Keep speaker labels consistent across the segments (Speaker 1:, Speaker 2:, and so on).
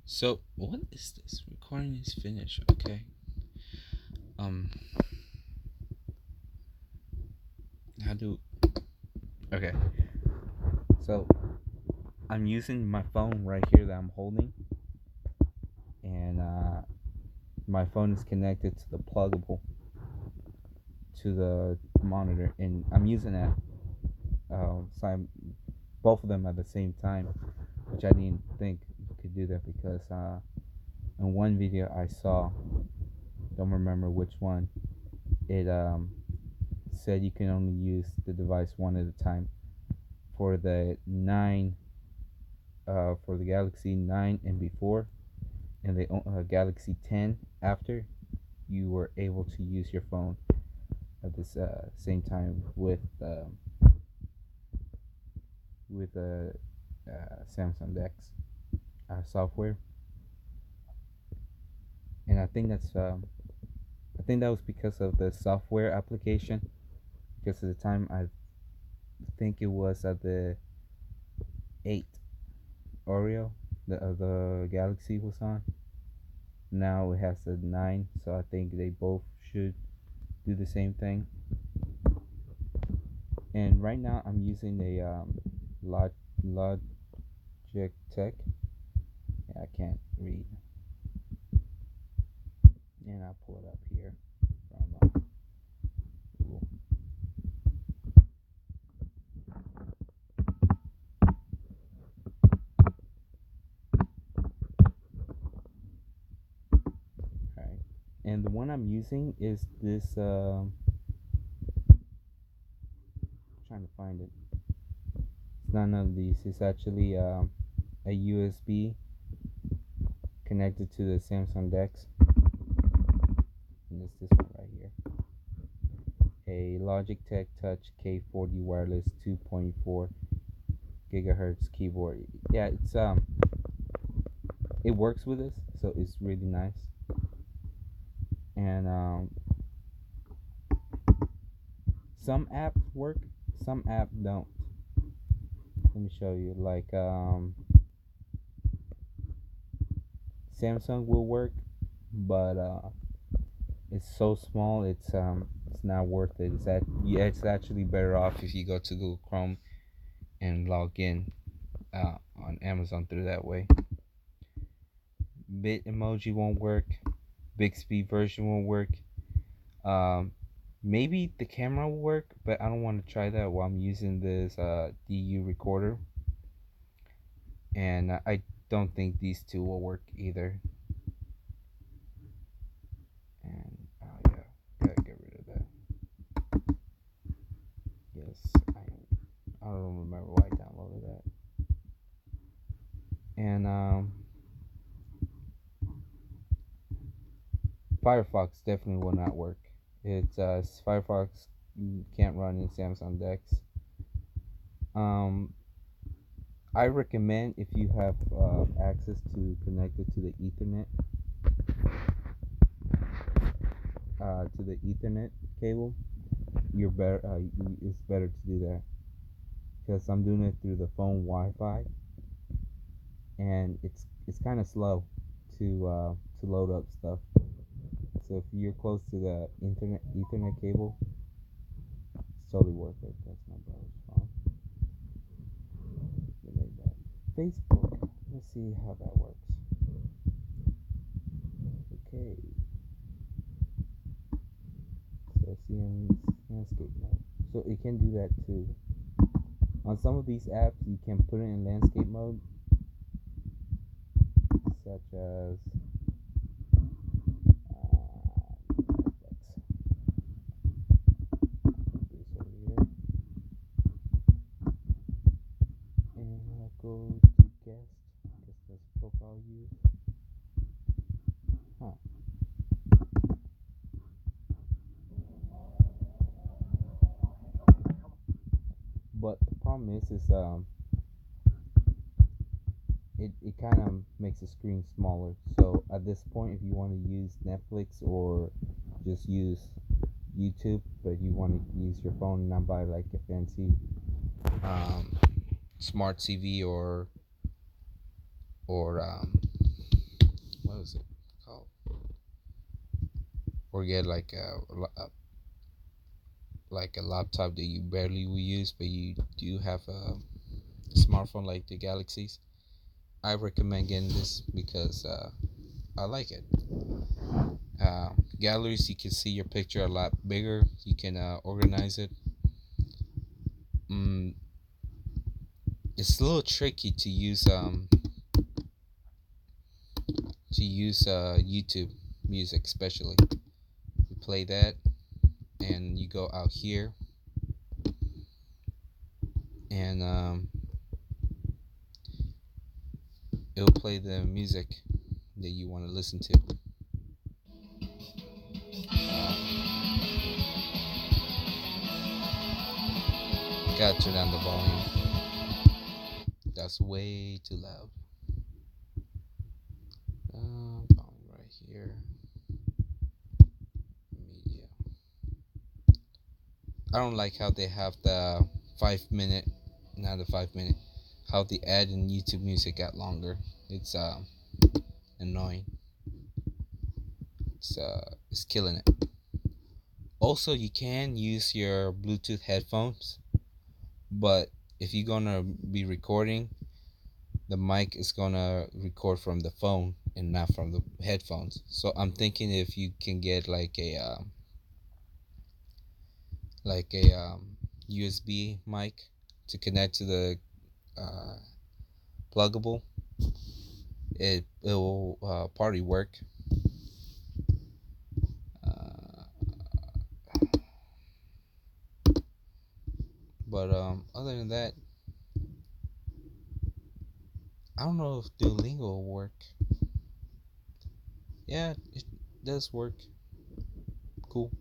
Speaker 1: So, what is this? Recording is finished. Okay. Um, how do. Okay. So, I'm using my phone right here that I'm holding. And my phone is connected to the plugable to the monitor. And I'm using that. So I'm both of them at the same time, which I didn't think you could do that because in one video I saw, don't remember which one, it said you can only use the device one at a time. For the 9, for the Galaxy 9 and before, and the Galaxy 10 after, you were able to use your phone at the same time with Samsung Dex software. And I think that was because of the software application. Because at the time I think it was at the 8 Oreo the Galaxy was on. Now it has a 9, so I think they both should do the same thing. And right now I'm using a Logitech Tech. Yeah, I can't read. And I'll pull it up here from Google. Alright. And the one I'm using is this, trying to find it. It's not none of these. It's actually a USB connected to the Samsung Dex. And it's this one right here. A Logitech Touch K40 wireless 2.4 gigahertz keyboard. Yeah, it works with this, so it's really nice. And some apps work, some apps don't. Let me show you. Like Samsung will work, but it's so small. It's not worth it. It's actually better off if you go to Google Chrome and log in on Amazon through that way. Bitmoji won't work. Bixby version won't work. Maybe the camera will work, but I don't want to try that while I'm using this DU recorder. And I don't think these two will work either. And oh yeah, gotta get rid of that. Yes, I don't remember why I downloaded that. And Firefox definitely will not work. It's Firefox can't run in Samsung Dex. I recommend, if you have access to connect it to the Ethernet cable, you're better. It's better to do that because I'm doing it through the phone Wi-Fi, and it's kind of slow to load up stuff. So if you're close to the Ethernet cable, it's totally worth it. That's my brother's phone. Facebook. Let's see how that works. Okay. So landscape mode. So it can do that too. On some of these apps, you can put it in landscape mode, such as this over here, and I'll go to guest. I guess that's profile use. Huh. But the problem is it kind of makes the screen smaller. So at this point, if you want to use Netflix or just use YouTube, but you want to use your phone and not buy like a fancy smart TV or or get like a laptop that you barely will use, but you do have a smartphone like the Galaxies, I recommend getting this because I like it. Galleries, you can see your picture a lot bigger. You can organize it. Mm, it's a little tricky to use YouTube music, especially. You play that, and you go out here, and it'll play the music that you want to listen to. Gotta turn down the volume. That's way too loud. Volume right here. Media. I don't like how they have the 5 minute, not the 5 minute. How the ad in YouTube music got longer. It's annoying. It's killing it. Also, you can use your Bluetooth headphones, but if you're gonna be recording, the mic is gonna record from the phone and not from the headphones. So I'm thinking if you can get like a USB mic to connect to the uh, plugable, it will probably work. Uh, but other than that, I don't know if Duolingo will work. Yeah, it does work. Cool.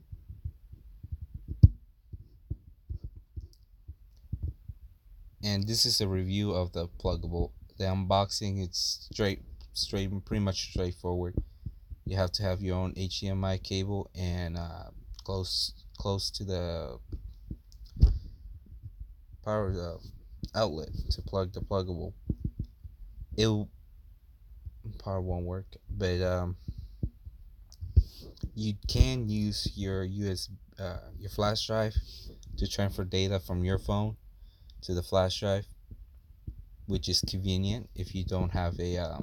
Speaker 1: And this is a review of the plugable. The unboxing, it's straight, pretty much straightforward. You have to have your own HDMI cable and close to the power outlet to plug the plugable. It power won't work, but you can use your your flash drive to transfer data from your phone to the flash drive, which is convenient if you don't have a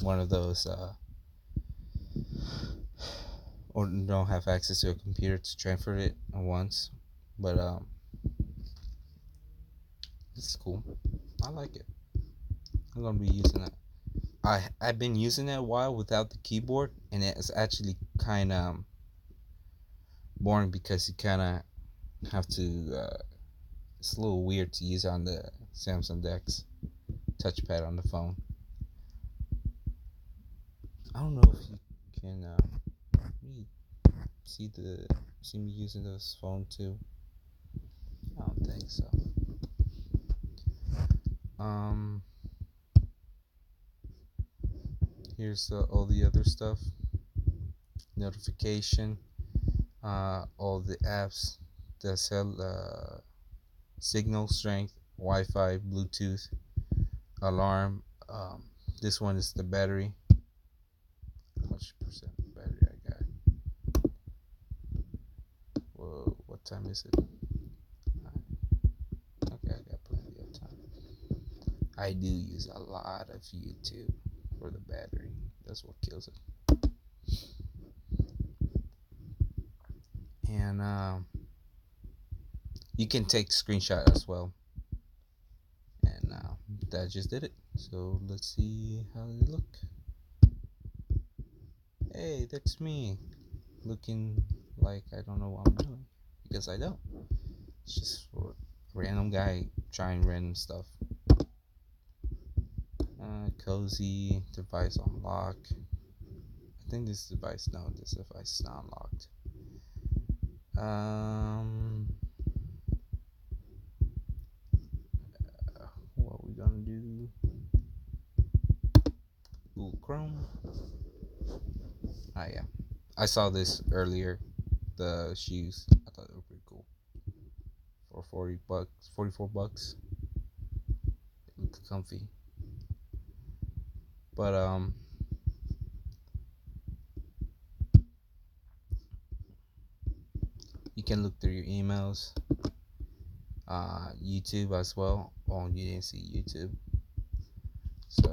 Speaker 1: one of those or don't have access to a computer to transfer it at once. But it's cool. I like it. I'm gonna be using it. I've been using it a while without the keyboard, and it's actually kind of boring because you kind of have to. It's a little weird to use on the Samsung Dex touchpad on the phone. I don't know if you can see the see me using this phone too. I don't think so. Um, here's all the other stuff. Notification. All the apps that sell signal strength, Wi-Fi, Bluetooth, alarm. This one is the battery. How much percent battery I got? Whoa, what time is it? Okay, I got plenty of time. I do use a lot of YouTube for the battery. That's what kills it. And you can take screenshot as well. And that just did it. So let's see how they look. Hey, that's me looking like I don't know what I'm doing because I don't. It's just for random guy trying random stuff. Cozy device unlock. I think this device is not unlocked. What we gonna do? Google Chrome. Ah, yeah. I saw this earlier. The shoes. I thought they were pretty cool. For $40, $44. They look comfy. But can look through your emails, YouTube as well. Oh, you didn't see YouTube. So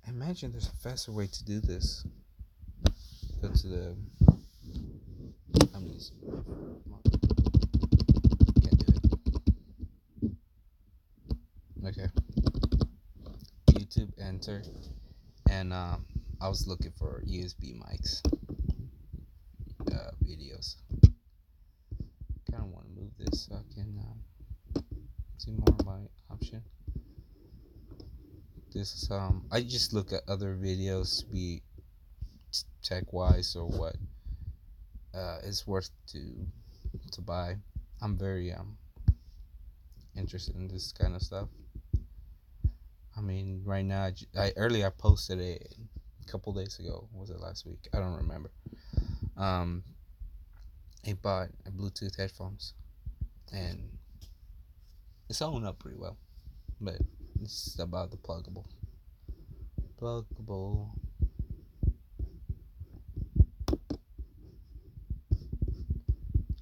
Speaker 1: imagine there's a faster way to do this. Go to the. I'm using. Can't do it. Okay. YouTube, enter, and I was looking for USB mics, videos. Kind of want to move this so I can see more of my option. This is I just look at other videos, be tech wise or what is worth to buy. I'm very interested in this kind of stuff. I mean, right now, I posted it a couple days ago. Was it last week? I don't remember. I bought a Bluetooth headphones, and it's holding up pretty well. But this is about the plugable.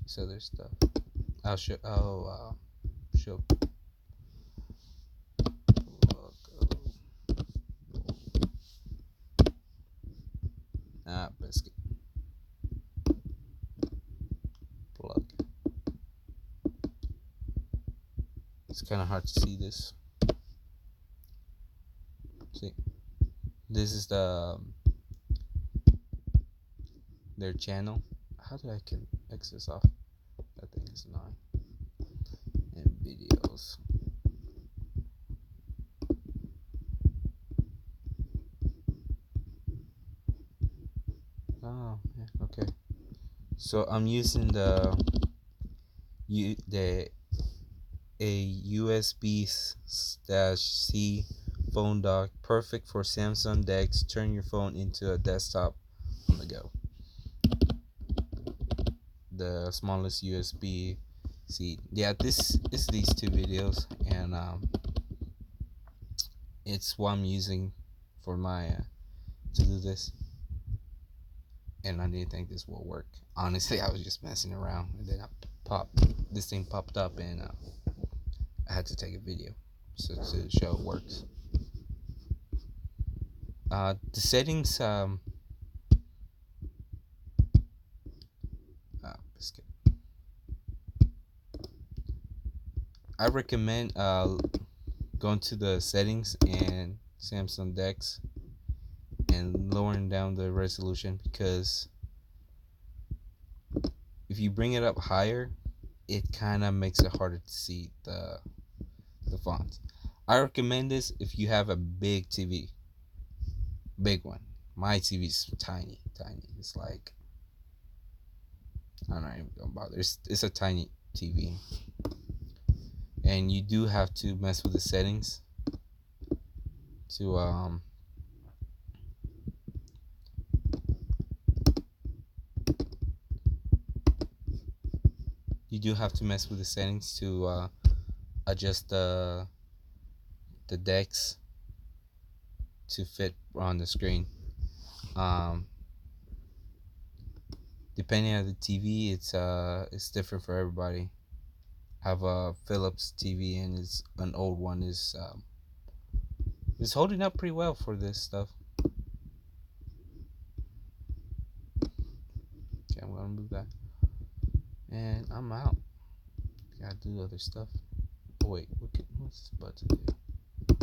Speaker 1: So there's stuff. I'll show. Show. Biscuit. Plug. It's kind of hard to see this. See, this is their channel. How do I can X this off? That thing is annoying. And videos. Oh, yeah, okay. So I'm using a USB-C phone dock, perfect for Samsung decks. Turn your phone into a desktop on the go. The smallest USB-C. Yeah, this is these two videos, and it's what I'm using for my to do this. And I didn't think this will work. Honestly, I was just messing around, and then this thing popped up, and I had to take a video so to show it works. The settings, biscuit. I recommend going to the settings and Samsung decks and lowering down the resolution, because if you bring it up higher, it kind of makes it harder to see the fonts. I recommend this if you have a big TV, big one. My TV is tiny. It's like, I'm not even gonna bother. It's a tiny TV, and you do have to mess with the settings to adjust the decks to fit on the screen. Depending on the TV, it's different for everybody. I have a Philips TV, and it's an old one. Is it's holding up pretty well for this stuff. Okay, I'm gonna move that, and I'm out. Gotta do other stuff. Oh wait, what's this button do?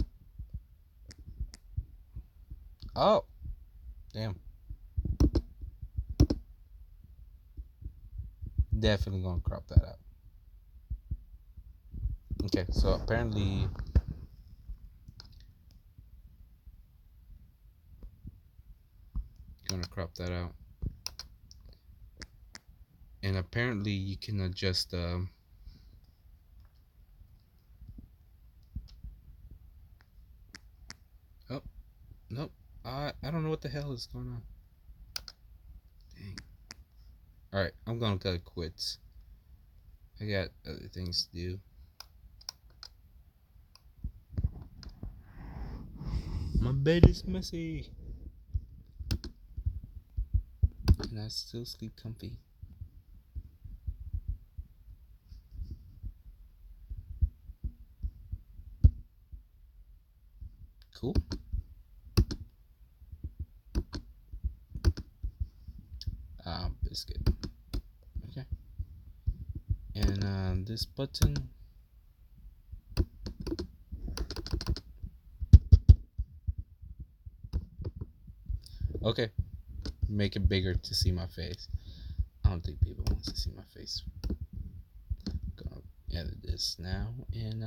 Speaker 1: Oh, damn. Definitely gonna crop that out. Okay, so apparently gonna crop that out, and apparently you can adjust oh nope, I don't know what the hell is going on. Dang. All right, I'm gonna cut it quits. I got other things to do. My bed is messy, and I still sleep comfy. Cool. Biscuit. Okay. And this button. Okay. Make it bigger to see my face. I don't think people want to see my face. Gonna edit this now and